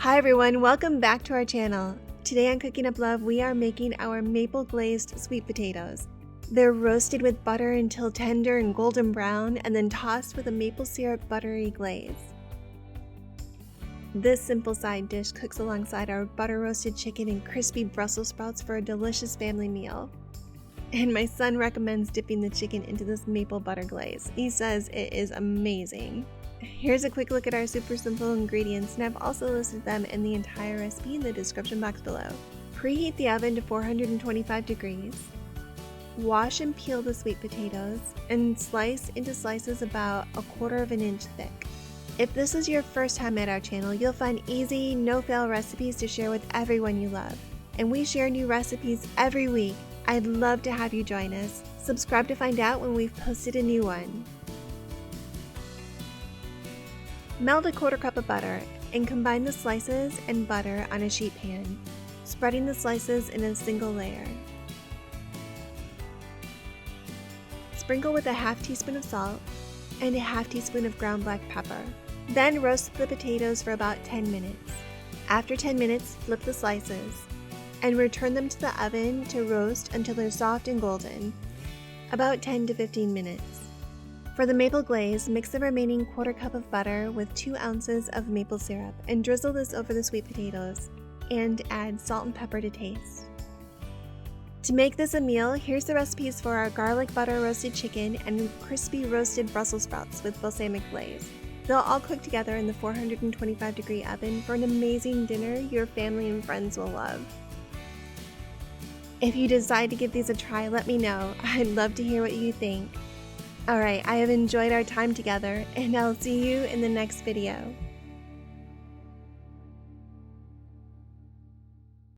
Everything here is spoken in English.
Hi everyone, welcome back to our channel. Today on Cooking Up Love, we are making our maple glazed sweet potatoes. They're roasted with butter until tender and golden brown and then tossed with a maple syrup buttery glaze. This simple side dish cooks alongside our butter roasted chicken and crispy Brussels sprouts for a delicious family meal. And my son recommends dipping the chicken into this maple butter glaze. He says it is amazing. Here's a quick look at our super simple ingredients, and I've also listed them in the entire recipe in the description box below. Preheat the oven to 425 degrees. Wash and peel the sweet potatoes and slice into slices about 1/4 inch thick. If this is your first time at our channel, you'll find easy, no-fail recipes to share with everyone you love. And we share new recipes every week. I'd love to have you join us. Subscribe to find out when we've posted a new one. Melt 1/4 cup of butter and combine the slices and butter on a sheet pan, spreading the slices in a single layer. Sprinkle with a 1/2 teaspoon of salt and a 1/2 teaspoon of ground black pepper. Then roast the potatoes for about 10 minutes. After 10 minutes, flip the slices and return them to the oven to roast until they're soft and golden, about 10 to 15 minutes. For the maple glaze, mix the remaining 1/4 cup of butter with 2 ounces of maple syrup and drizzle this over the sweet potatoes, and add salt and pepper to taste. To make this a meal, here's the recipes for our garlic butter roasted chicken and crispy roasted Brussels sprouts with balsamic glaze. They'll all cook together in the 425 degree oven for an amazing dinner your family and friends will love. If you decide to give these a try, let me know. I'd love to hear what you think. Alright, I have enjoyed our time together, and I'll see you in the next video.